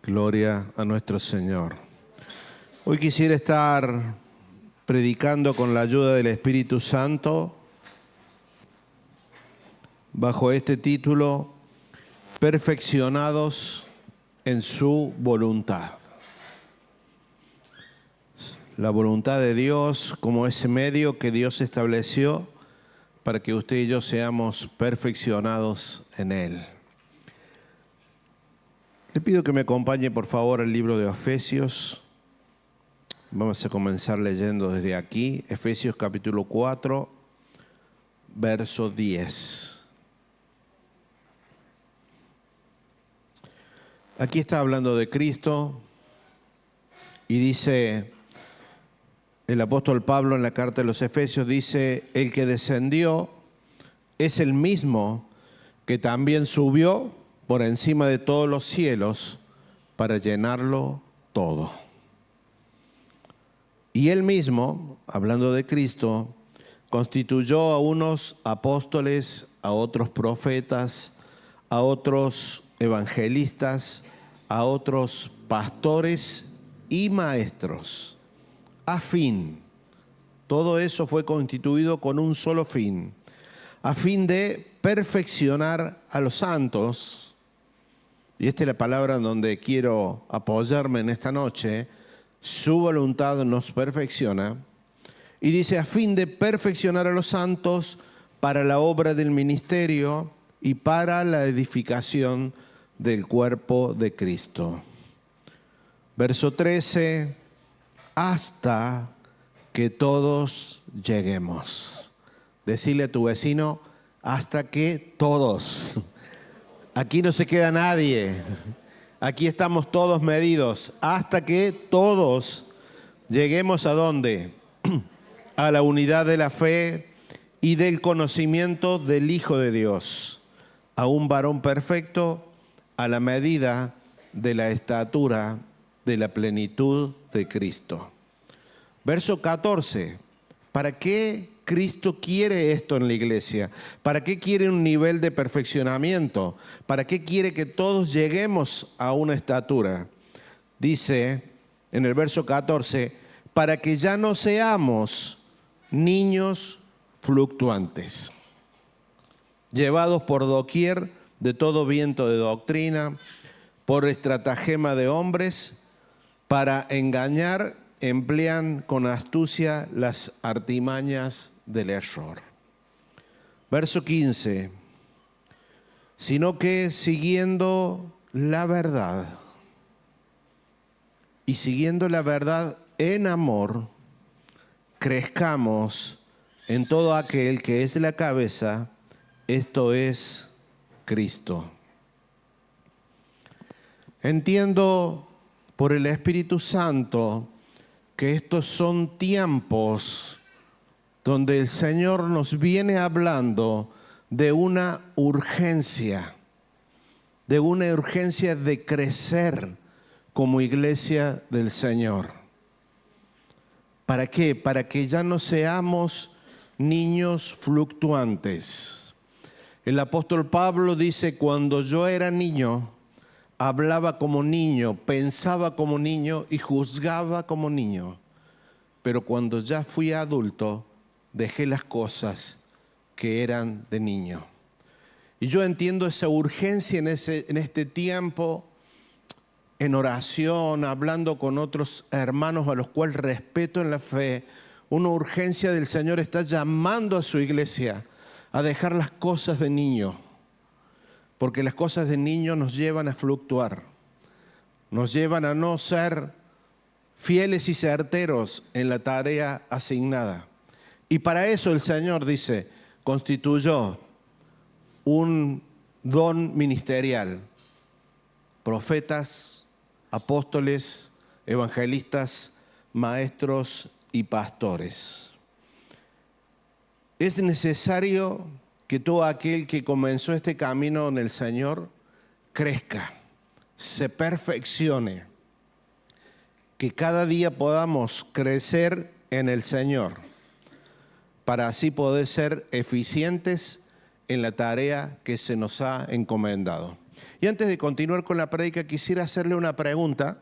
Gloria a nuestro Señor. Hoy quisiera estar predicando con la ayuda del Espíritu Santo bajo este título, Perfeccionados en su voluntad. La voluntad de Dios como ese medio que Dios estableció para que usted y yo seamos perfeccionados en Él. Le pido que me acompañe por favor al libro de Efesios. Vamos a comenzar leyendo desde aquí, Efesios capítulo 4, verso 10. Aquí está hablando de Cristo y dice el apóstol Pablo en la carta de los Efesios, dice, el que descendió es el mismo que también subió por encima de todos los cielos para llenarlo todo. Y él mismo, hablando de Cristo, constituyó a unos apóstoles, a otros profetas, a otros evangelistas, a otros pastores y maestros, a fin, todo eso fue constituido con un solo fin, a fin de perfeccionar a los santos. Y esta es la palabra en donde quiero apoyarme en esta noche. Su voluntad nos perfecciona. Y dice, a fin de perfeccionar a los santos para la obra del ministerio y para la edificación del cuerpo de Cristo. Verso 13, hasta que todos lleguemos. Decirle a tu vecino, hasta que todos. Aquí no se queda nadie. Aquí estamos todos medidos. Hasta que todos lleguemos ¿a dónde? A la unidad de la fe y del conocimiento del Hijo de Dios. A un varón perfecto a la medida de la estatura de la plenitud de Cristo. Verso 14. ¿Para qué Cristo quiere esto en la iglesia? ¿Para qué quiere un nivel de perfeccionamiento? ¿Para qué quiere que todos lleguemos a una estatura? Dice en el verso 14, para que ya no seamos niños fluctuantes, llevados por doquier de todo viento de doctrina, por estratagema de hombres, para engañar, emplean con astucia las artimañas del error. Verso 15, sino que siguiendo la verdad, y siguiendo la verdad en amor, crezcamos en todo aquel que es la cabeza, esto es Cristo. Entiendo por el Espíritu Santo que estos son tiempos donde el Señor nos viene hablando de una urgencia de crecer como iglesia del Señor. ¿Para qué? Para que ya no seamos niños fluctuantes. El apóstol Pablo dice, cuando yo era niño, hablaba como niño, pensaba como niño y juzgaba como niño. Pero cuando ya fui adulto, dejé las cosas que eran de niño. Y yo entiendo esa urgencia en este tiempo, en oración, hablando con otros hermanos a los cuales respeto en la fe. Una urgencia del Señor está llamando a su iglesia a dejar las cosas de niño. Porque las cosas de niño nos llevan a fluctuar, nos llevan a no ser fieles y certeros en la tarea asignada. Y para eso el Señor dice, constituyó un don ministerial, profetas, apóstoles, evangelistas, maestros y pastores. Es necesario que todo aquel que comenzó este camino en el Señor crezca, se perfeccione, que cada día podamos crecer en el Señor, para así poder ser eficientes en la tarea que se nos ha encomendado. Y antes de continuar con la prédica, quisiera hacerle una pregunta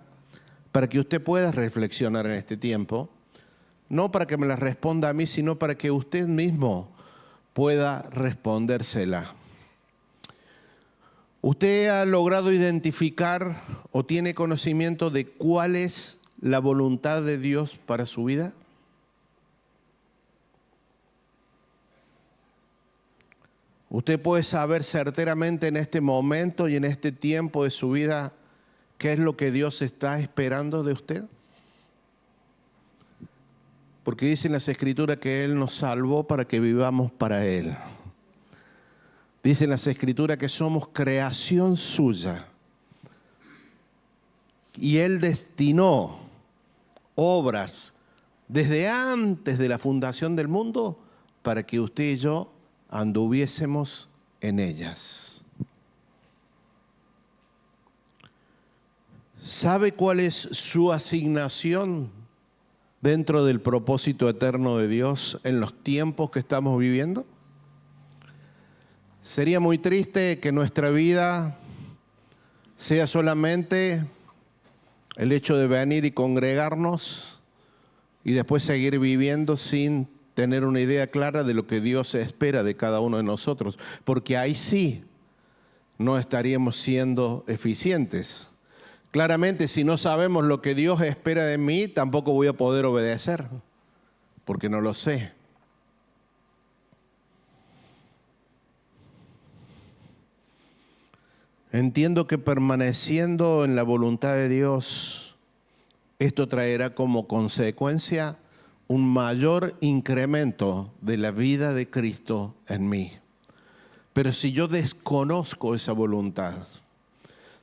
para que usted pueda reflexionar en este tiempo. No para que me la responda a mí, sino para que usted mismo pueda respondérsela. ¿Usted ha logrado identificar o tiene conocimiento de cuál es la voluntad de Dios para su vida? ¿Usted puede saber certeramente en este momento y en este tiempo de su vida qué es lo que Dios está esperando de usted? Porque dicen las Escrituras que Él nos salvó para que vivamos para Él. Dicen las Escrituras que somos creación suya. Y Él destinó obras desde antes de la fundación del mundo para que usted y yo anduviésemos en ellas. ¿Sabe cuál es su asignación dentro del propósito eterno de Dios en los tiempos que estamos viviendo? Sería muy triste que nuestra vida sea solamente el hecho de venir y congregarnos y después seguir viviendo sin tener una idea clara de lo que Dios espera de cada uno de nosotros, porque ahí sí no estaríamos siendo eficientes. Claramente, si no sabemos lo que Dios espera de mí, tampoco voy a poder obedecer, porque no lo sé. Entiendo que permaneciendo en la voluntad de Dios, esto traerá como consecuencia un mayor incremento de la vida de Cristo en mí. Pero si yo desconozco esa voluntad,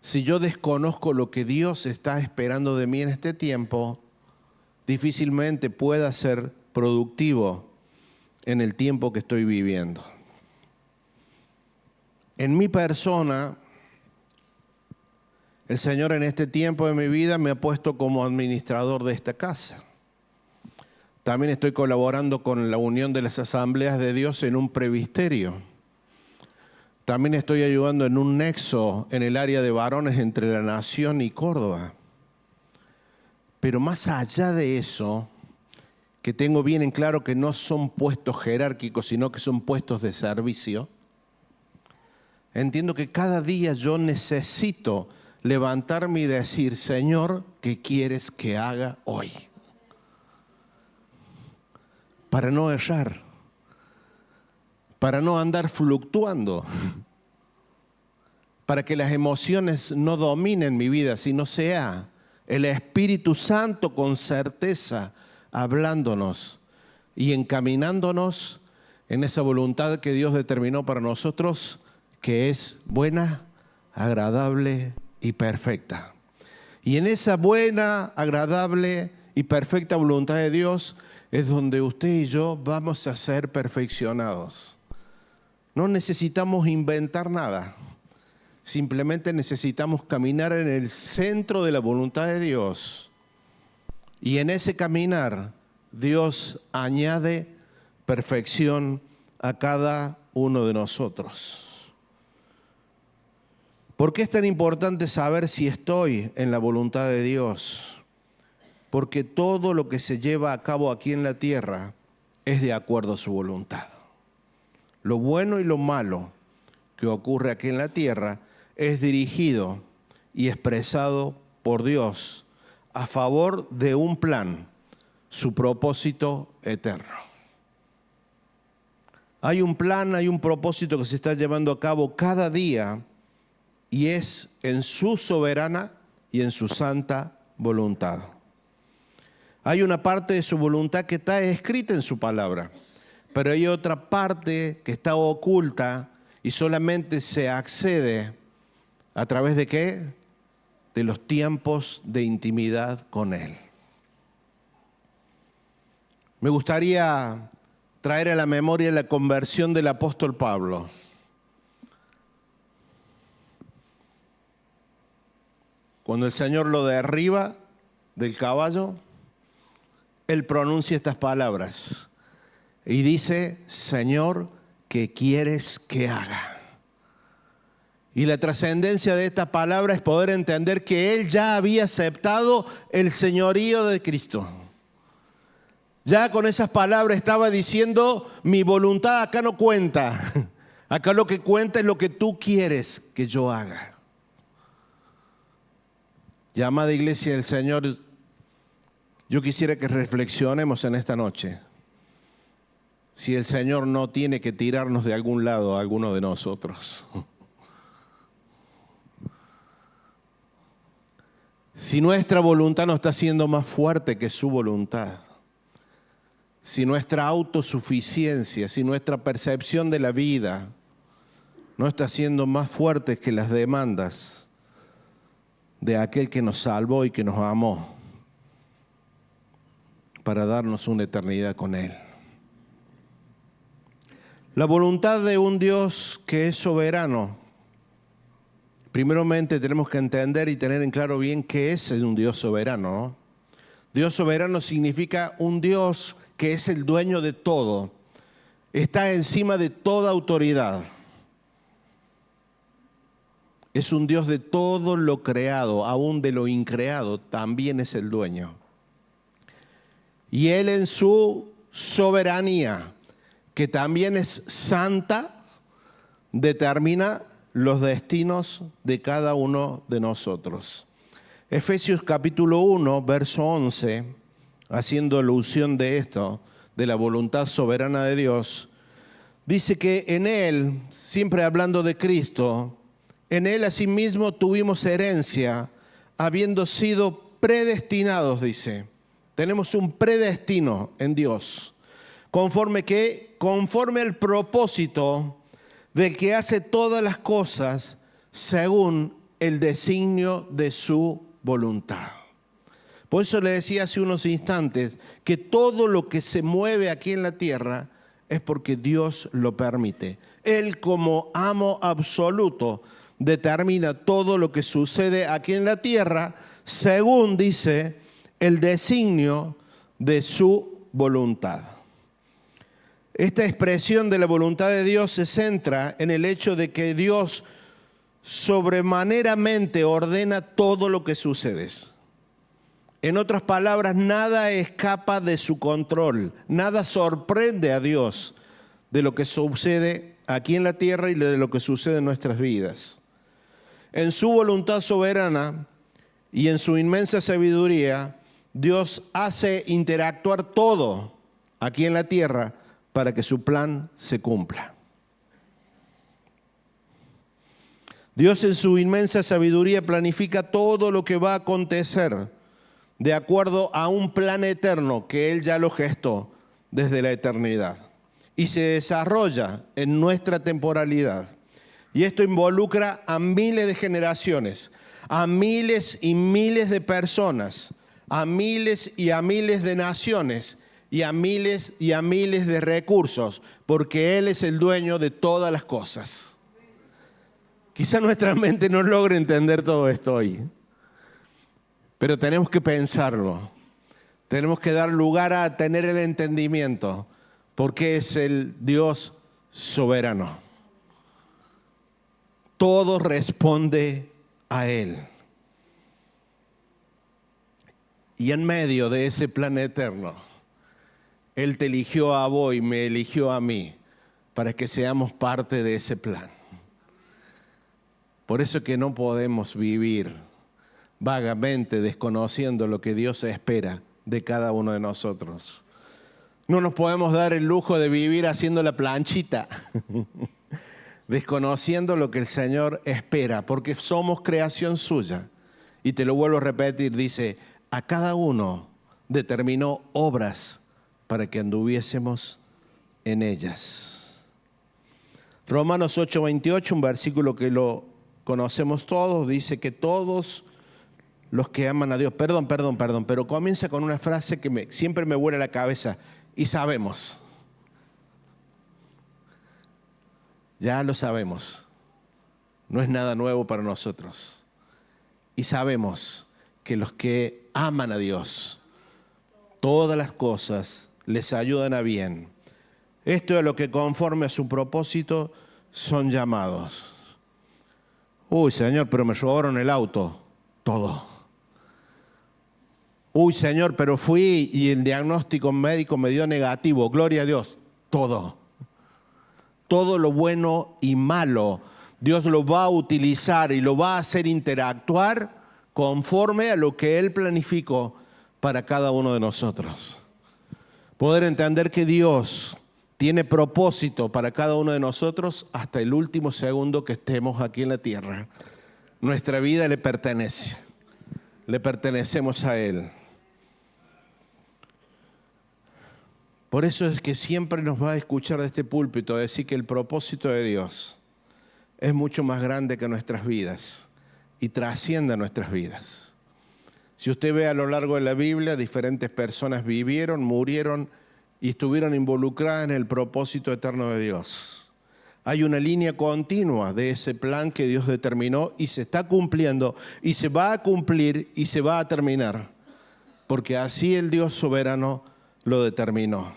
si yo desconozco lo que Dios está esperando de mí en este tiempo, difícilmente pueda ser productivo en el tiempo que estoy viviendo. En mi persona, el Señor en este tiempo de mi vida me ha puesto como administrador de esta casa. También estoy colaborando con la Unión de las Asambleas de Dios en un presbiterio. También estoy ayudando en un nexo en el área de varones entre la Nación y Córdoba. Pero más allá de eso, que tengo bien en claro que no son puestos jerárquicos, sino que son puestos de servicio, entiendo que cada día yo necesito levantarme y decir, Señor, ¿qué quieres que haga hoy? Para no errar, para no andar fluctuando, para que las emociones no dominen mi vida, sino sea el Espíritu Santo con certeza hablándonos y encaminándonos en esa voluntad que Dios determinó para nosotros, que es buena, agradable y perfecta. Y en esa buena, agradable y perfecta voluntad de Dios es donde usted y yo vamos a ser perfeccionados. No necesitamos inventar nada. Simplemente necesitamos caminar en el centro de la voluntad de Dios. Y en ese caminar, Dios añade perfección a cada uno de nosotros. ¿Por qué es tan importante saber si estoy en la voluntad de Dios? Porque todo lo que se lleva a cabo aquí en la tierra es de acuerdo a su voluntad. Lo bueno y lo malo que ocurre aquí en la tierra es dirigido y expresado por Dios a favor de un plan, su propósito eterno. Hay un plan, hay un propósito que se está llevando a cabo cada día y es en su soberana y en su santa voluntad. Hay una parte de su voluntad que está escrita en su palabra, pero hay otra parte que está oculta y solamente se accede a través de ¿qué? De los tiempos de intimidad con Él. Me gustaría traer a la memoria la conversión del apóstol Pablo. Cuando el Señor lo derriba del caballo, Él pronuncia estas palabras y dice, Señor, ¿qué quieres que haga? Y la trascendencia de esta palabra es poder entender que él ya había aceptado el señorío de Cristo. Ya con esas palabras estaba diciendo, mi voluntad acá no cuenta. Acá lo que cuenta es lo que tú quieres que yo haga. Amada iglesia del Señor, yo quisiera que reflexionemos en esta noche. Si el Señor no tiene que tirarnos de algún lado a alguno de nosotros. Si nuestra voluntad no está siendo más fuerte que su voluntad. Si nuestra autosuficiencia, si nuestra percepción de la vida no está siendo más fuerte que las demandas de aquel que nos salvó y que nos amó para darnos una eternidad con Él. La voluntad de un Dios que es soberano. Primeramente tenemos que entender y tener en claro bien qué es un Dios soberano, ¿no? Dios soberano significa un Dios que es el dueño de todo, está encima de toda autoridad. Es un Dios de todo lo creado, aún de lo increado, también es el dueño. Y Él en su soberanía, que también es santa, determina los destinos de cada uno de nosotros. Efesios capítulo 1, verso 11, haciendo alusión de esto, de la voluntad soberana de Dios, dice que en Él, siempre hablando de Cristo, en Él asimismo tuvimos herencia, habiendo sido predestinados, dice. Tenemos un predestino en Dios, conforme al propósito del que hace todas las cosas según el designio de su voluntad. Por eso le decía hace unos instantes que todo lo que se mueve aquí en la tierra es porque Dios lo permite. Él, como amo absoluto, determina todo lo que sucede aquí en la tierra según, dice, el designio de su voluntad. Esta expresión de la voluntad de Dios se centra en el hecho de que Dios sobremaneramente ordena todo lo que sucede. En otras palabras, nada escapa de su control, nada sorprende a Dios de lo que sucede aquí en la tierra y de lo que sucede en nuestras vidas. En su voluntad soberana y en su inmensa sabiduría, Dios hace interactuar todo aquí en la tierra para que su plan se cumpla. Dios en su inmensa sabiduría planifica todo lo que va a acontecer de acuerdo a un plan eterno que Él ya lo gestó desde la eternidad y se desarrolla en nuestra temporalidad. Y esto involucra a miles de generaciones, a miles y miles de personas, a miles y a miles de naciones y a miles de recursos, porque Él es el dueño de todas las cosas. Quizá nuestra mente no logre entender todo esto hoy, pero tenemos que pensarlo. Tenemos que dar lugar a tener el entendimiento, porque es el Dios soberano. Todo responde a Él. Y en medio de ese plan eterno, Él te eligió a vos y me eligió a mí para que seamos parte de ese plan. Por eso que no podemos vivir vagamente desconociendo lo que Dios espera de cada uno de nosotros. No nos podemos dar el lujo de vivir haciendo la planchita, desconociendo lo que el Señor espera, porque somos creación suya. Y te lo vuelvo a repetir, dice, a cada uno determinó obras para que anduviésemos en ellas. Romanos 8:28, un versículo que lo conocemos todos, dice que todos los que aman a Dios, perdón, pero comienza con una frase que siempre me vuela la cabeza, y sabemos. Ya lo sabemos, no es nada nuevo para nosotros. Y sabemos que los que aman a Dios, todas las cosas les ayudan a bien. Esto es lo que conforme a su propósito son llamados. Uy, Señor, pero me robaron el auto. Todo. Uy, Señor, pero fui y el diagnóstico médico me dio negativo. Gloria a Dios. Todo. Todo lo bueno y malo, Dios lo va a utilizar y lo va a hacer interactuar conforme a lo que Él planificó para cada uno de nosotros. Poder entender que Dios tiene propósito para cada uno de nosotros hasta el último segundo que estemos aquí en la tierra. Nuestra vida le pertenece, le pertenecemos a Él. Por eso es que siempre nos va a escuchar de este púlpito decir que el propósito de Dios es mucho más grande que nuestras vidas y trasciende a nuestras vidas. Si usted ve a lo largo de la Biblia, diferentes personas vivieron, murieron y estuvieron involucradas en el propósito eterno de Dios. Hay una línea continua de ese plan que Dios determinó y se está cumpliendo y se va a cumplir y se va a terminar, porque así el Dios soberano lo determinó.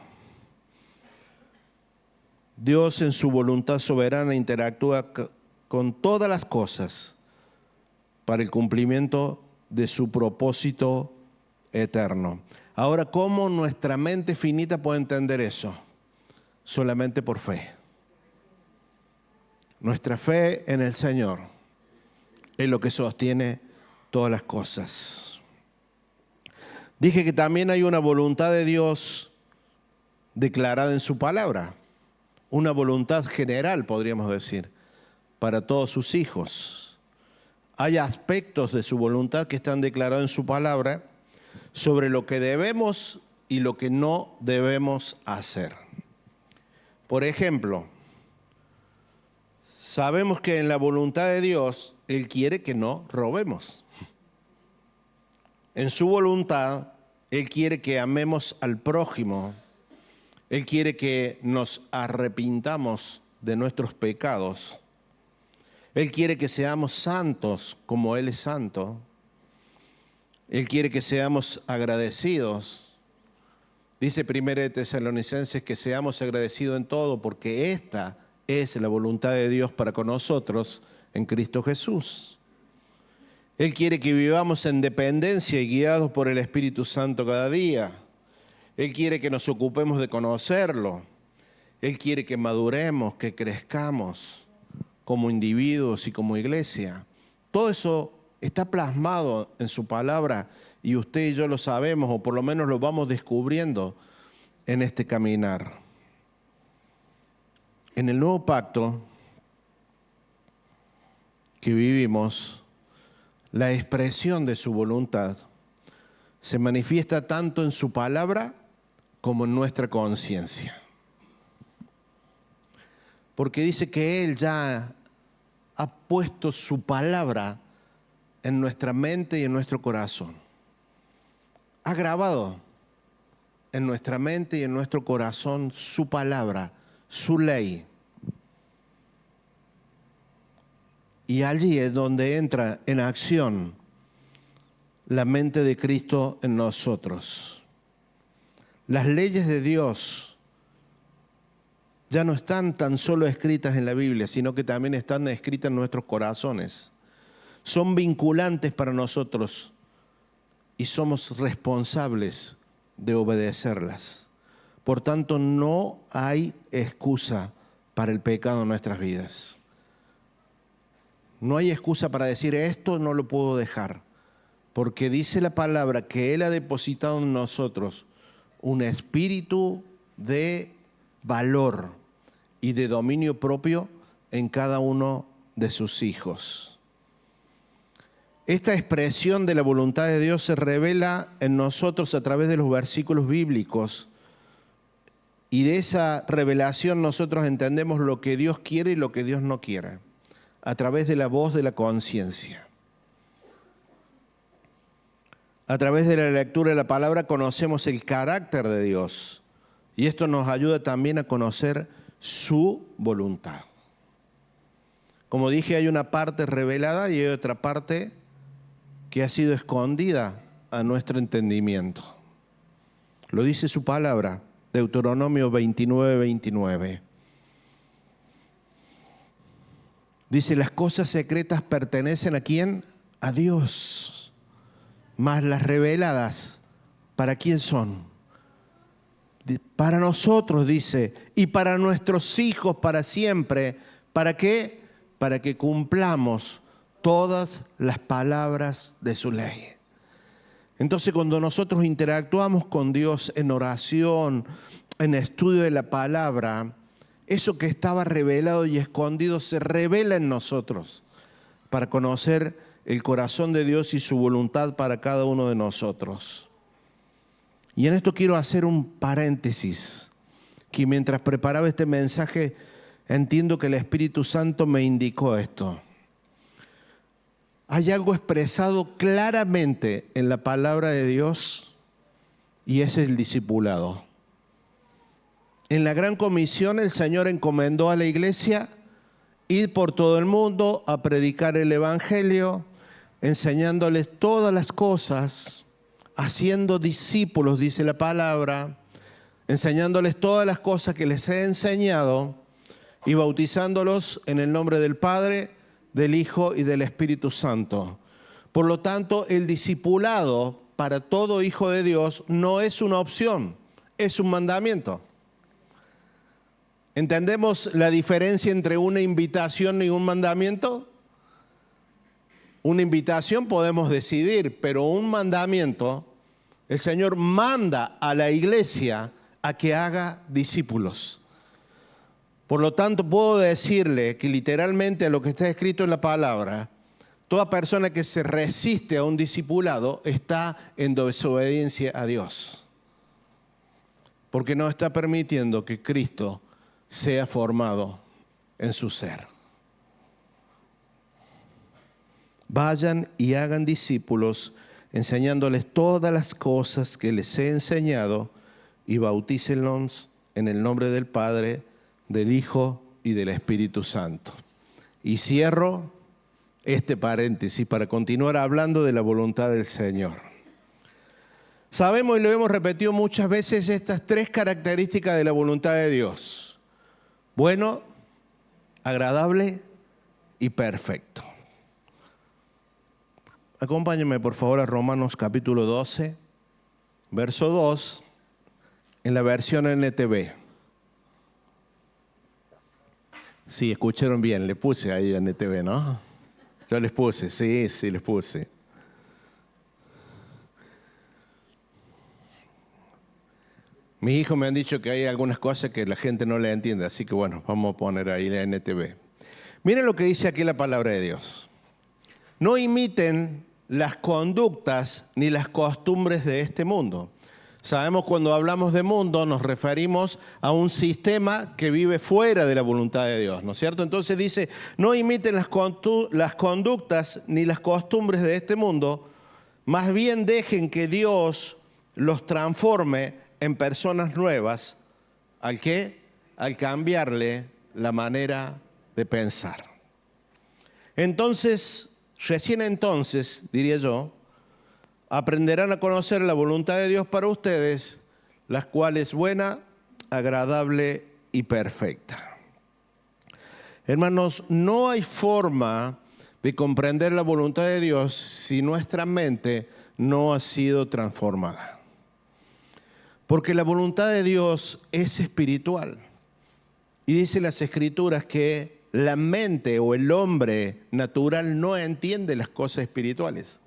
Dios en su voluntad soberana interactúa con todas las cosas para el cumplimiento de su propósito eterno. Ahora, ¿cómo nuestra mente finita puede entender eso? Solamente por fe. Nuestra fe en el Señor es lo que sostiene todas las cosas. Dije que también hay una voluntad de Dios declarada en su palabra, una voluntad general, podríamos decir, para todos sus hijos. Hay aspectos de su voluntad que están declarados en su palabra sobre lo que debemos y lo que no debemos hacer. Por ejemplo, sabemos que en la voluntad de Dios, Él quiere que no robemos. En su voluntad, Él quiere que amemos al prójimo. Él quiere que nos arrepintamos de nuestros pecados. Él quiere que seamos santos como Él es santo. Él quiere que seamos agradecidos. Dice 1 Tesalonicenses que seamos agradecidos en todo, porque esta es la voluntad de Dios para con nosotros en Cristo Jesús. Él quiere que vivamos en dependencia y guiados por el Espíritu Santo cada día. Él quiere que nos ocupemos de conocerlo. Él quiere que maduremos, que crezcamos como individuos y como iglesia. Todo eso está plasmado en su palabra y usted y yo lo sabemos, o por lo menos lo vamos descubriendo en este caminar. En el nuevo pacto que vivimos, la expresión de su voluntad se manifiesta tanto en su palabra como en nuestra conciencia. Porque dice que Él ya ha puesto su palabra en nuestra mente y en nuestro corazón. Ha grabado en nuestra mente y en nuestro corazón su palabra, su ley. Y allí es donde entra en acción la mente de Cristo en nosotros. Las leyes de Dios ya no están tan solo escritas en la Biblia, sino que también están escritas en nuestros corazones. Son vinculantes para nosotros y somos responsables de obedecerlas. Por tanto, no hay excusa para el pecado en nuestras vidas. No hay excusa para decir esto no lo puedo dejar, porque dice la palabra que Él ha depositado en nosotros un espíritu de valor y de dominio propio en cada uno de sus hijos. Esta expresión de la voluntad de Dios se revela en nosotros a través de los versículos bíblicos, y de esa revelación nosotros entendemos lo que Dios quiere y lo que Dios no quiere, a través de la voz de la conciencia. A través de la lectura de la palabra conocemos el carácter de Dios, y esto nos ayuda también a conocer su voluntad. Como dije, hay una parte revelada y hay otra parte que ha sido escondida a nuestro entendimiento. Lo dice su palabra, Deuteronomio 29:29. Dice, las cosas secretas pertenecen ¿a quién? A Dios. Mas las reveladas, ¿para quién son? Para nosotros, dice, y para nuestros hijos para siempre. ¿Para qué? Para que cumplamos todas las palabras de su ley. Entonces, cuando nosotros interactuamos con Dios en oración, en estudio de la palabra, eso que estaba revelado y escondido se revela en nosotros para conocer el corazón de Dios y su voluntad para cada uno de nosotros. Y en esto quiero hacer un paréntesis, que mientras preparaba este mensaje, entiendo que el Espíritu Santo me indicó esto. Hay algo expresado claramente en la palabra de Dios y es el discipulado. En la Gran Comisión el Señor encomendó a la iglesia ir por todo el mundo a predicar el Evangelio, enseñándoles todas las cosas, haciendo discípulos, dice la palabra, enseñándoles todas las cosas que les he enseñado y bautizándolos en el nombre del Padre, del Hijo y del Espíritu Santo. Por lo tanto, el discipulado para todo hijo de Dios no es una opción, es un mandamiento. ¿Entendemos la diferencia entre una invitación y un mandamiento? Una invitación podemos decidir, pero un mandamiento, el Señor manda a la iglesia a que haga discípulos. Por lo tanto, puedo decirle que literalmente a lo que está escrito en la palabra, toda persona que se resiste a un discipulado está en desobediencia a Dios, porque no está permitiendo que Cristo sea formado en su ser. Vayan y hagan discípulos, enseñándoles todas las cosas que les he enseñado y bautícenlos en el nombre del Padre, del Hijo y del Espíritu Santo. Y cierro este paréntesis para continuar hablando de la voluntad del Señor. Sabemos y lo hemos repetido muchas veces estas tres características de la voluntad de Dios: bueno, agradable y perfecto. Acompáñenme por favor a Romanos capítulo 12, verso 2, en la versión NTV. Sí, escucharon bien, le puse ahí NTV, ¿no? Yo les puse, sí, les puse. Mis hijos me han dicho que hay algunas cosas que la gente no le entiende, así que bueno, vamos a poner ahí la NTV. Miren lo que dice aquí la palabra de Dios. No imiten las conductas ni las costumbres de este mundo. Sabemos cuando hablamos de mundo nos referimos a un sistema que vive fuera de la voluntad de Dios, ¿no es cierto? Entonces dice, no imiten las conductas ni las costumbres de este mundo, más bien dejen que Dios los transforme en personas nuevas. ¿Al qué? Al cambiarle la manera de pensar. Entonces, recién entonces, diría yo, aprenderán a conocer la voluntad de Dios para ustedes, la cual es buena, agradable y perfecta. Hermanos, no hay forma de comprender la voluntad de Dios si nuestra mente no ha sido transformada. Porque la voluntad de Dios es espiritual. Y dice las Escrituras que la mente o el hombre natural no entiende las cosas espirituales.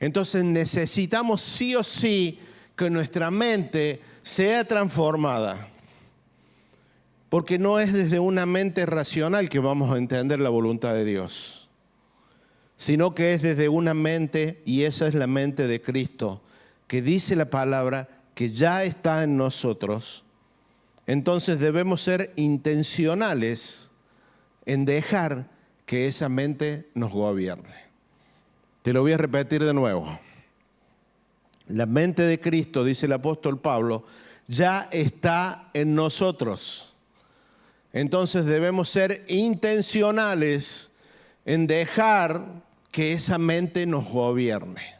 Entonces necesitamos sí o sí que nuestra mente sea transformada. Porque no es desde una mente racional que vamos a entender la voluntad de Dios, sino que es desde una mente, y esa es la mente de Cristo, que dice la palabra que ya está en nosotros. Entonces debemos ser intencionales en dejar que esa mente nos gobierne. Te lo voy a repetir de nuevo. La mente de Cristo, dice el apóstol Pablo, ya está en nosotros. Entonces debemos ser intencionales en dejar que esa mente nos gobierne.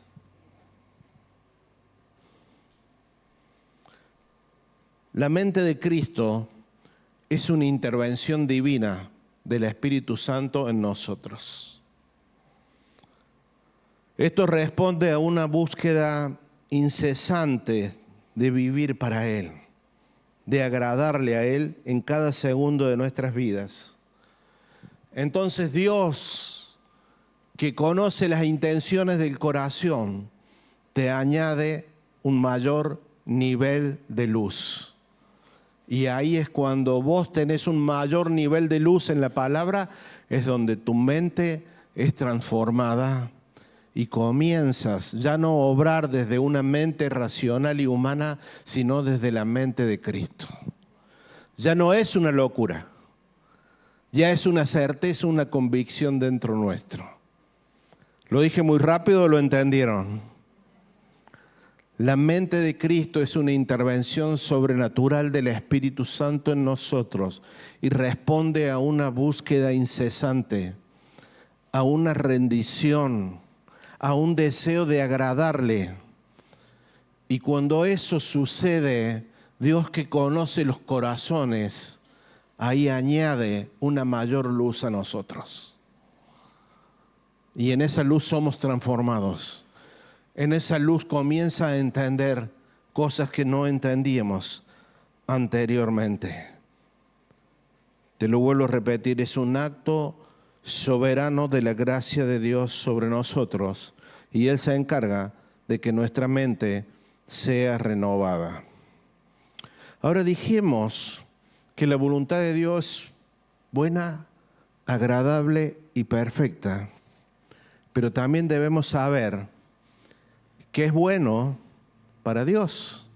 La mente de Cristo es una intervención divina del Espíritu Santo en nosotros. Esto responde a una búsqueda incesante de vivir para Él, de agradarle a Él en cada segundo de nuestras vidas. Entonces Dios, que conoce las intenciones del corazón, te añade un mayor nivel de luz. Y ahí es cuando vos tenés un mayor nivel de luz en la palabra, es donde tu mente es transformada y comienzas ya no a obrar desde una mente racional y humana, sino desde la mente de Cristo. Ya no es una locura, ya es una certeza, una convicción dentro nuestro. ¿Lo dije muy rápido o lo entendieron? La mente de Cristo es una intervención sobrenatural del Espíritu Santo en nosotros y responde a una búsqueda incesante, a una rendición, a un deseo de agradarle. Y cuando eso sucede, Dios, que conoce los corazones, ahí añade una mayor luz a nosotros. Y en esa luz somos transformados. En esa luz comienza a entender cosas que no entendíamos anteriormente. Te lo vuelvo a repetir, es un acto soberano de la gracia de Dios sobre nosotros y Él se encarga de que nuestra mente sea renovada. Ahora dijimos que la voluntad de Dios es buena, agradable y perfecta, pero también debemos saber qué es bueno para Dios,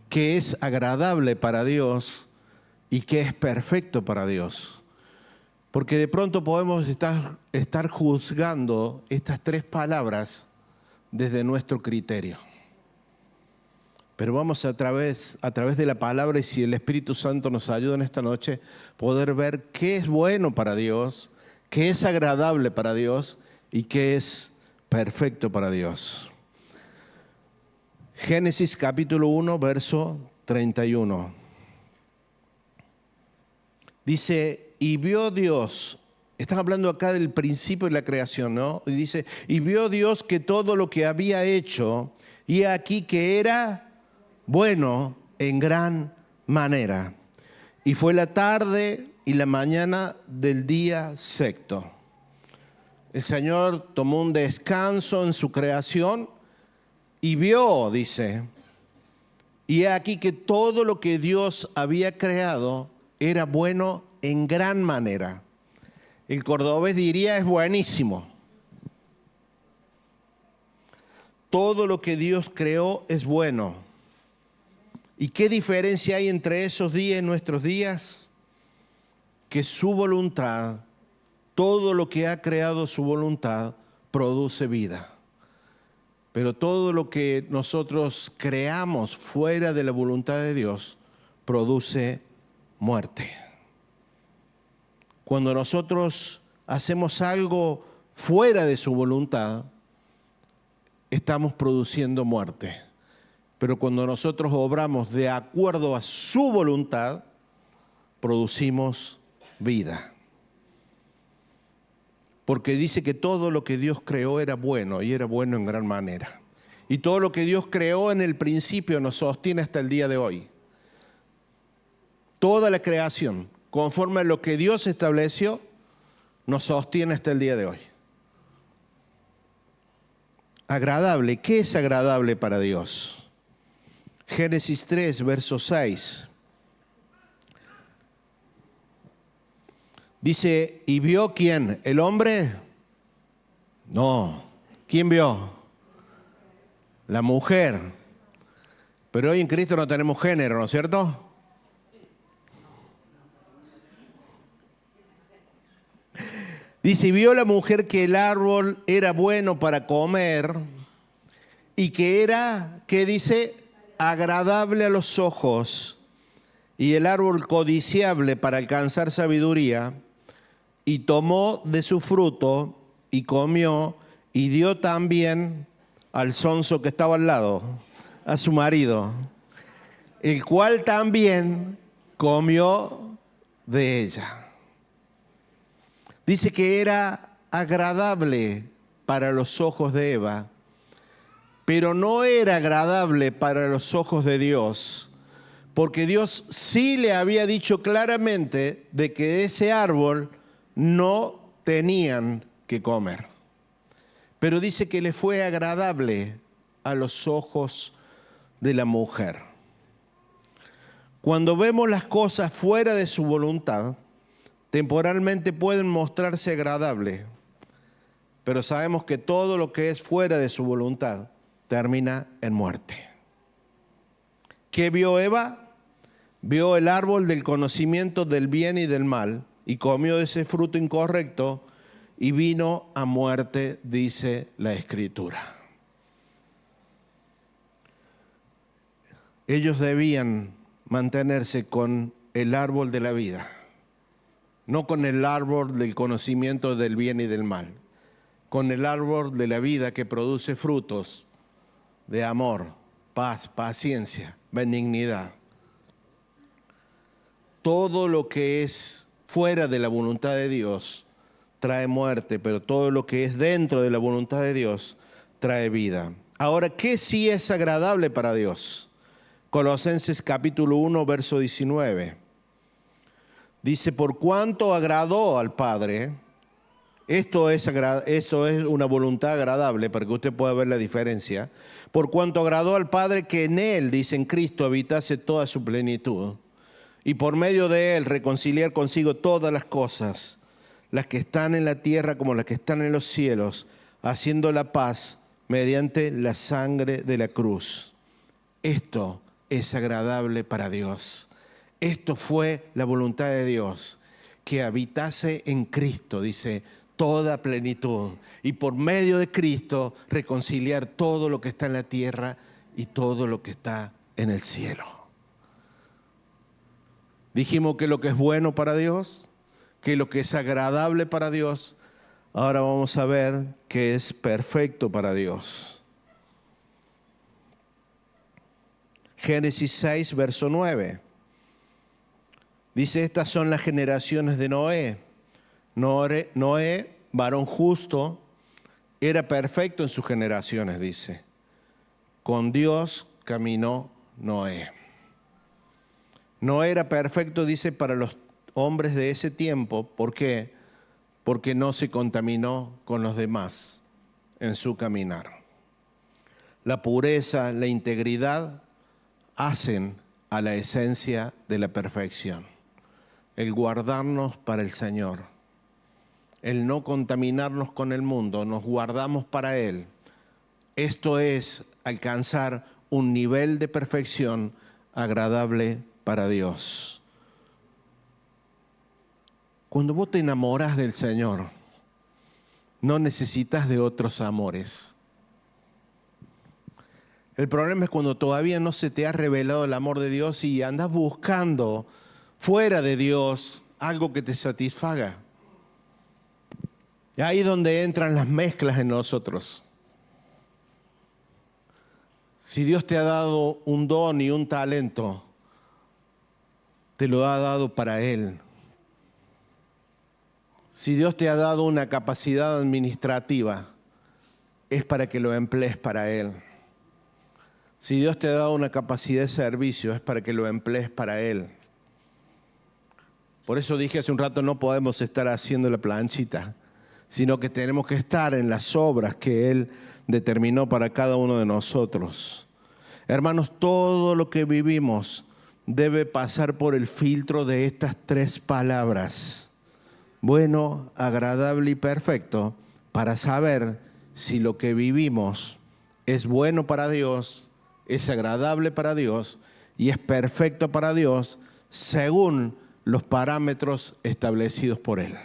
qué es agradable para Dios y qué es perfecto para Dios. Porque de pronto podemos estar juzgando estas tres palabras desde nuestro criterio. Pero vamos a través de la palabra, y si el Espíritu Santo nos ayuda en esta noche, poder ver qué es bueno para Dios, qué es agradable para Dios y qué es perfecto para Dios. Génesis capítulo 1, verso 31. Dice, y vio Dios, están hablando acá del principio de la creación, ¿no? Y dice, y vio Dios que todo lo que había hecho, y aquí que era bueno en gran manera. Y fue la tarde y la mañana del día sexto. El Señor tomó un descanso en su creación y vio, dice, y he aquí que todo lo que Dios había creado era bueno en gran manera. El cordobés diría es buenísimo. Todo lo que Dios creó es bueno. ¿Y qué diferencia hay entre esos días y nuestros días? Que su voluntad, todo lo que ha creado su voluntad, produce vida. Pero todo lo que nosotros creamos fuera de la voluntad de Dios produce muerte. Cuando nosotros hacemos algo fuera de su voluntad, estamos produciendo muerte. Pero cuando nosotros obramos de acuerdo a su voluntad, producimos vida. Porque dice que todo lo que Dios creó era bueno y era bueno en gran manera. Y todo lo que Dios creó en el principio nos sostiene hasta el día de hoy. Toda la creación, conforme a lo que Dios estableció, nos sostiene hasta el día de hoy. Agradable, ¿qué es agradable para Dios? Génesis 3, verso 6. Dice, ¿y vio quién? ¿El hombre? No. ¿Quién vio? La mujer. Pero hoy en Cristo no tenemos género, ¿no es cierto? Dice, y vio la mujer que el árbol era bueno para comer y que era, ¿qué dice? Agradable a los ojos y el árbol codiciable para alcanzar sabiduría, y tomó de su fruto y comió y dio también al sonso que estaba al lado, a su marido, el cual también comió de ella. Dice que era agradable para los ojos de Eva, pero no era agradable para los ojos de Dios, porque Dios sí le había dicho claramente de que ese árbol no tenían que comer. Pero dice que le fue agradable a los ojos de la mujer. Cuando vemos las cosas fuera de su voluntad, temporalmente pueden mostrarse agradables, pero sabemos que todo lo que es fuera de su voluntad termina en muerte. ¿Qué vio Eva? Vio el árbol del conocimiento del bien y del mal y comió de ese fruto incorrecto y vino a muerte, dice la Escritura. Ellos debían mantenerse con el árbol de la vida, no con el árbol del conocimiento del bien y del mal, con el árbol de la vida que produce frutos de amor, paz, paciencia, benignidad. Todo lo que es fuera de la voluntad de Dios trae muerte, pero todo lo que es dentro de la voluntad de Dios trae vida. Ahora, ¿qué sí es agradable para Dios? Colosenses capítulo 1, verso 19. Dice, por cuanto agradó al Padre, eso es una voluntad agradable, para que usted pueda ver la diferencia. Por cuanto agradó al Padre que en Él, dice, en Cristo, habitase toda su plenitud, y por medio de Él reconciliar consigo todas las cosas, las que están en la tierra como las que están en los cielos, haciendo la paz mediante la sangre de la cruz. Esto es agradable para Dios. Esto fue la voluntad de Dios, que habitase en Cristo, dice, toda plenitud. Y por medio de Cristo reconciliar todo lo que está en la tierra y todo lo que está en el cielo. Dijimos que lo que es bueno para Dios, que lo que es agradable para Dios, ahora vamos a ver que es perfecto para Dios. Génesis 6, verso 9. Dice, estas son las generaciones de Noé. Noé, varón justo, era perfecto en sus generaciones, dice. Con Dios caminó Noé. No era perfecto, dice, para los hombres de ese tiempo. ¿Por qué? Porque no se contaminó con los demás en su caminar. La pureza, la integridad hacen a la esencia de la perfección. El guardarnos para el Señor, el no contaminarnos con el mundo, nos guardamos para Él. Esto es alcanzar un nivel de perfección agradable para Dios. Cuando vos te enamoras del Señor, no necesitas de otros amores. El problema es cuando todavía no se te ha revelado el amor de Dios y andas buscando fuera de Dios algo que te satisfaga. Y ahí es donde entran las mezclas en nosotros. Si Dios te ha dado un don y un talento, te lo ha dado para Él. Si Dios te ha dado una capacidad administrativa, es para que lo emplees para Él. Si Dios te ha dado una capacidad de servicio, es para que lo emplees para Él. Por eso dije hace un rato, no podemos estar haciendo la planchita, sino que tenemos que estar en las obras que Él determinó para cada uno de nosotros. Hermanos, todo lo que vivimos debe pasar por el filtro de estas tres palabras: bueno, agradable y perfecto, para saber si lo que vivimos es bueno para Dios, es agradable para Dios y es perfecto para Dios según los parámetros establecidos por Él.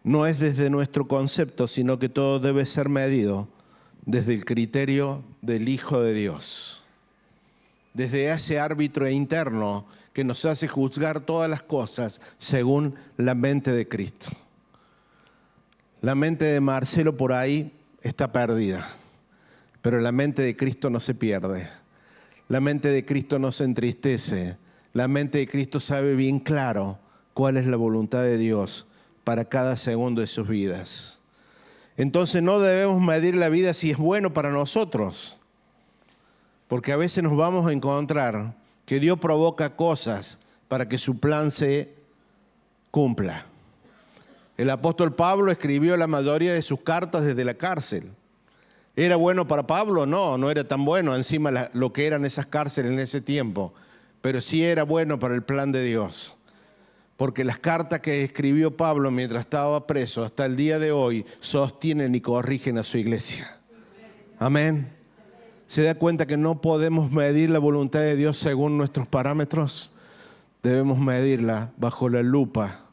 No es desde nuestro concepto, sino que todo debe ser medido desde el criterio del Hijo de Dios, desde ese árbitro interno que nos hace juzgar todas las cosas según la mente de Cristo. La mente de Marcelo por ahí está perdida, pero la mente de Cristo no se pierde. La mente de Cristo no se entristece. La mente de Cristo sabe bien claro cuál es la voluntad de Dios para cada segundo de sus vidas. Entonces no debemos medir la vida si es bueno para nosotros, porque a veces nos vamos a encontrar que Dios provoca cosas para que su plan se cumpla. El apóstol Pablo escribió la mayoría de sus cartas desde la cárcel. ¿Era bueno para Pablo? No, no era tan bueno encima lo que eran esas cárceles en ese tiempo, pero sí era bueno para el plan de Dios. Porque las cartas que escribió Pablo mientras estaba preso hasta el día de hoy sostienen y corrigen a su iglesia. Amén. ¿Se da cuenta que no podemos medir la voluntad de Dios según nuestros parámetros? Debemos medirla bajo la lupa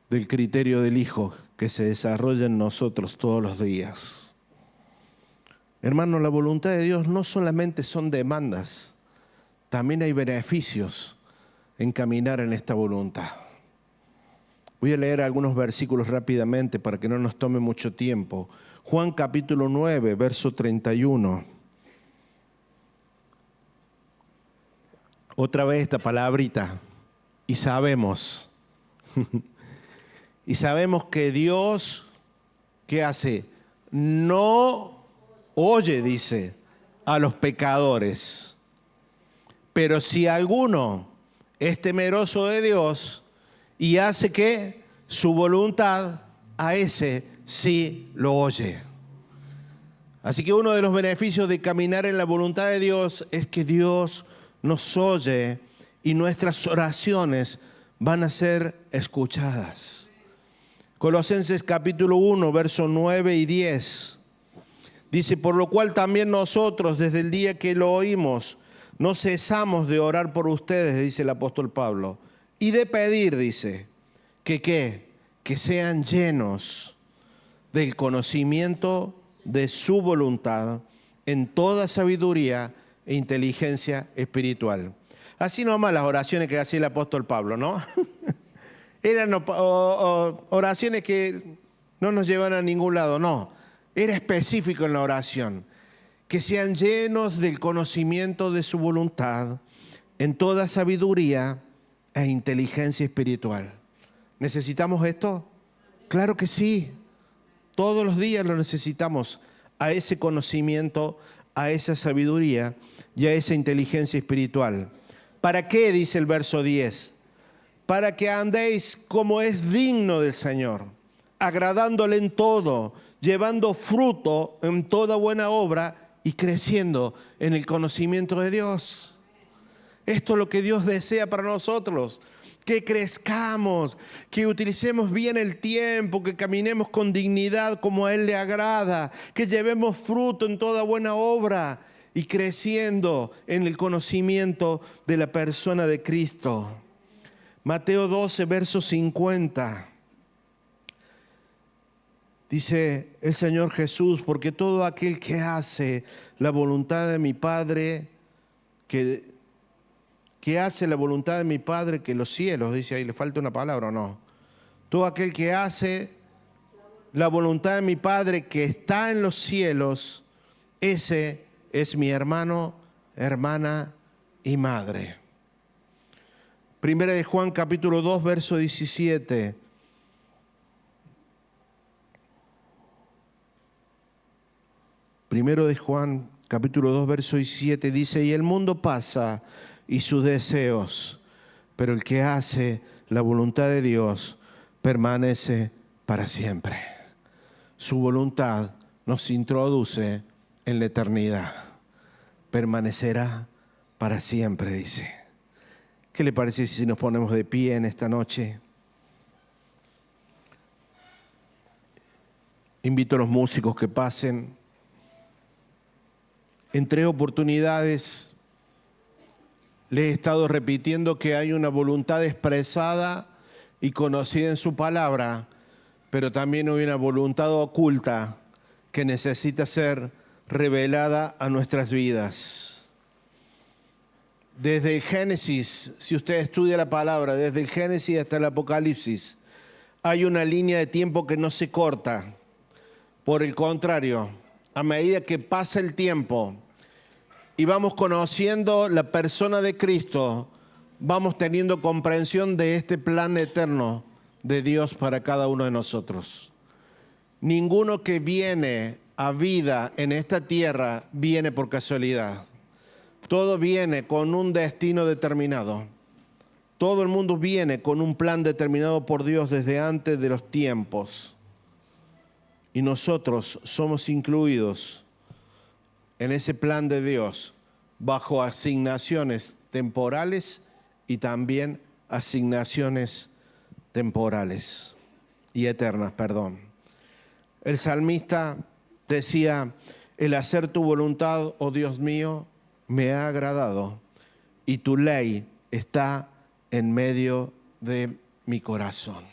del criterio del Hijo que se desarrolla en nosotros todos los días. Hermano, la voluntad de Dios no solamente son demandas, también hay beneficios en caminar en esta voluntad. Voy a leer algunos versículos rápidamente para que no nos tome mucho tiempo. Juan capítulo 9, verso 31. Otra vez esta palabrita. Y sabemos. Y sabemos que Dios, ¿qué hace? No oye, dice, a los pecadores. Pero si alguno es temeroso de Dios y hace que su voluntad, a ese sí lo oye. Así que uno de los beneficios de caminar en la voluntad de Dios es que Dios nos oye y nuestras oraciones van a ser escuchadas. Colosenses capítulo 1, versos 9 y 10. Dice, por lo cual también nosotros desde el día que lo oímos, no cesamos de orar por ustedes, dice el apóstol Pablo, y de pedir, dice, que sean llenos del conocimiento de su voluntad en toda sabiduría e inteligencia espiritual. Así nomás las oraciones que hacía el apóstol Pablo, ¿no? Eran oraciones que no nos llevan a ningún lado, no. Era específico en la oración. Que sean llenos del conocimiento de su voluntad en toda sabiduría e inteligencia espiritual. ¿Necesitamos esto? Claro que sí. Todos los días lo necesitamos, a ese conocimiento, a esa sabiduría y a esa inteligencia espiritual. ¿Para qué? Dice el verso 10. Para que andéis como es digno del Señor, agradándole en todo, llevando fruto en toda buena obra y creciendo en el conocimiento de Dios. Esto es lo que Dios desea para nosotros, que crezcamos, que utilicemos bien el tiempo, que caminemos con dignidad como a Él le agrada, que llevemos fruto en toda buena obra y creciendo en el conocimiento de la persona de Cristo. Mateo 12, verso 50. Dice el Señor Jesús, porque todo aquel que hace la voluntad de mi Padre, que hace la voluntad de mi Padre que los cielos, dice ahí, ¿le falta una palabra o no? Todo aquel que hace la voluntad de mi Padre que está en los cielos, ese es mi hermano, hermana y madre. Primera de Juan capítulo 2, verso 17. Primero de Juan capítulo 2, verso 17 dice, y el mundo pasa y sus deseos, pero el que hace la voluntad de Dios permanece para siempre. Su voluntad nos introduce en la eternidad. Permanecerá para siempre, dice. ¿Qué le parece si nos ponemos de pie en esta noche? Invito a los músicos que pasen. En 3 oportunidades le he estado repitiendo que hay una voluntad expresada y conocida en su palabra, pero también hay una voluntad oculta que necesita ser revelada a nuestras vidas. Desde el Génesis, si usted estudia la palabra, desde el Génesis hasta el Apocalipsis, hay una línea de tiempo que no se corta. Por el contrario, a medida que pasa el tiempo y vamos conociendo la persona de Cristo, vamos teniendo comprensión de este plan eterno de Dios para cada uno de nosotros. Ninguno que viene a vida en esta tierra viene por casualidad. Todo viene con un destino determinado. Todo el mundo viene con un plan determinado por Dios desde antes de los tiempos. Y nosotros somos incluidos en ese plan de Dios bajo asignaciones temporales y también asignaciones temporales y eternas, perdón. El salmista decía: el hacer tu voluntad, oh Dios mío, me ha agradado, y tu ley está en medio de mi corazón.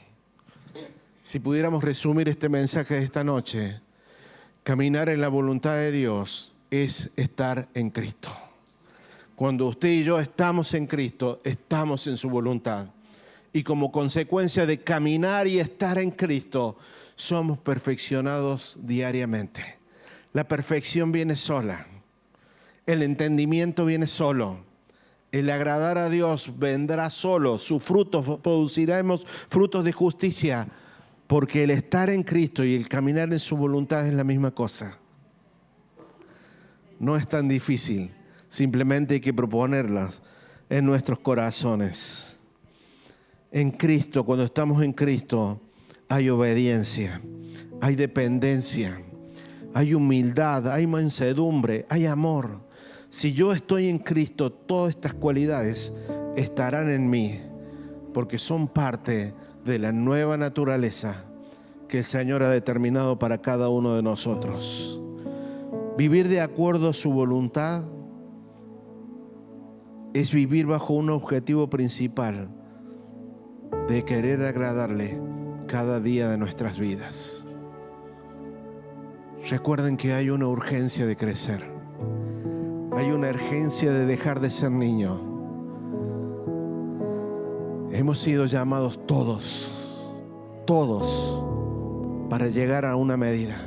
Si pudiéramos resumir este mensaje de esta noche, caminar en la voluntad de Dios es estar en Cristo. Cuando usted y yo estamos en Cristo, estamos en su voluntad. Y como consecuencia de caminar y estar en Cristo, somos perfeccionados diariamente. La perfección viene sola. El entendimiento viene solo. El agradar a Dios vendrá solo. Sus frutos, produciremos frutos de justicia. Porque el estar en Cristo y el caminar en su voluntad es la misma cosa. No es tan difícil. Simplemente hay que proponerlas en nuestros corazones. En Cristo, cuando estamos en Cristo, hay obediencia, hay dependencia, hay humildad, hay mansedumbre, hay amor. Si yo estoy en Cristo, todas estas cualidades estarán en mí, porque son parte de la nueva naturaleza que el Señor ha determinado para cada uno de nosotros. Vivir de acuerdo a su voluntad es vivir bajo un objetivo principal de querer agradarle cada día de nuestras vidas. Recuerden que hay una urgencia de crecer. Hay una urgencia de dejar de ser niño. Hemos sido llamados todos, para llegar a una medida.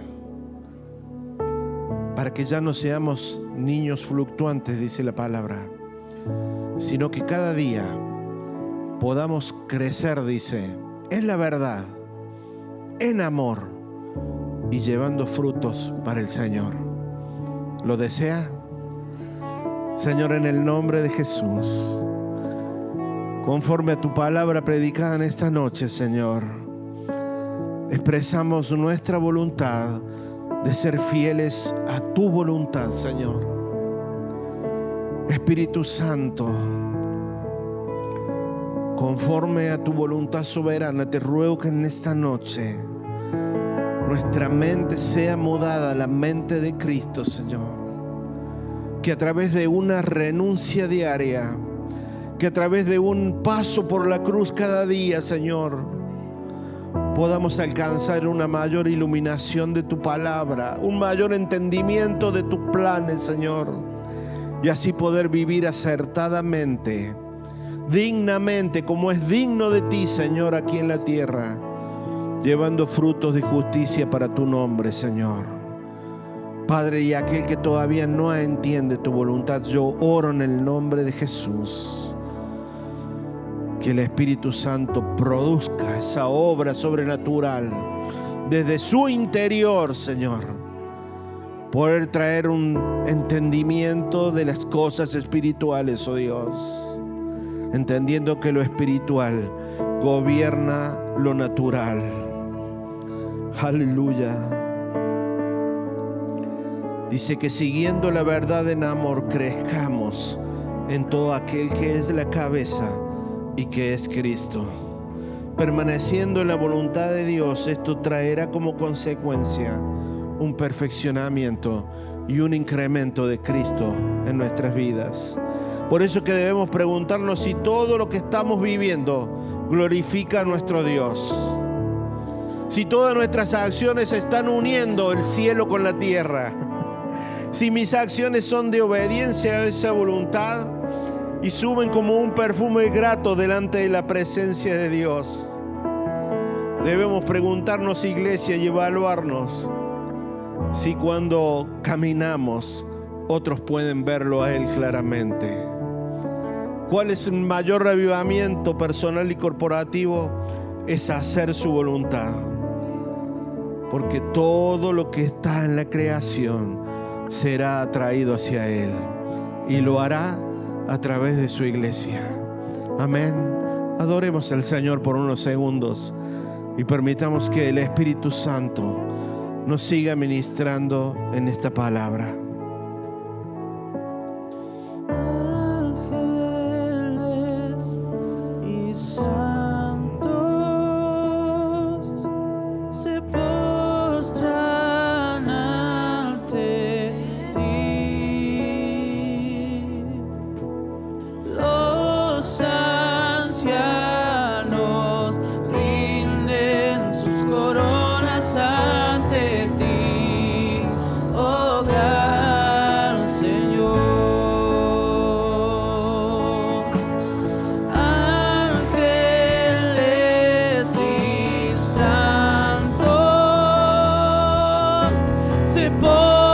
Para que ya no seamos niños fluctuantes, dice la palabra, sino que cada día podamos crecer, dice, en la verdad, en amor y llevando frutos para el Señor. ¿Lo desea? Señor, en el nombre de Jesús, conforme a tu palabra predicada en esta noche, Señor, expresamos nuestra voluntad de ser fieles a tu voluntad, Señor. Espíritu Santo, conforme a tu voluntad soberana, te ruego que en esta noche nuestra mente sea mudada a la mente de Cristo, Señor. Que a través de una renuncia diaria, que a través de un paso por la cruz cada día, Señor, podamos alcanzar una mayor iluminación de tu palabra, un mayor entendimiento de tus planes, Señor. Y así poder vivir acertadamente, dignamente, como es digno de ti, Señor, aquí en la tierra, llevando frutos de justicia para tu nombre, Señor. Padre, y aquel que todavía no entiende tu voluntad, yo oro en el nombre de Jesús, que el Espíritu Santo produzca esa obra sobrenatural desde su interior, Señor. Poder traer un entendimiento de las cosas espirituales, oh Dios. Entendiendo que lo espiritual gobierna lo natural. Aleluya. Dice que siguiendo la verdad en amor crezcamos en todo aquel que es la cabeza y que es Cristo. Permaneciendo en la voluntad de Dios, esto traerá como consecuencia un perfeccionamiento y un incremento de Cristo en nuestras vidas. Por eso que debemos preguntarnos si todo lo que estamos viviendo glorifica a nuestro Dios. Si todas nuestras acciones están uniendo el cielo con la tierra. Si mis acciones son de obediencia a esa voluntad y suben como un perfume grato delante de la presencia de Dios. Debemos preguntarnos, iglesia, y evaluarnos si cuando caminamos otros pueden verlo a Él claramente. ¿Cuál es el mayor avivamiento personal y corporativo? Es hacer su voluntad. Porque todo lo que está en la creación será atraído hacia Él. Y lo hará a través de su iglesia. Amén. Adoremos al Señor por unos segundos y permitamos que el Espíritu Santo nos siga ministrando en esta palabra. Ángeles y santos se postran ante ti. Los ancianos rinden sus coronas ante ti, oh gran Señor. Ángeles y santos se postran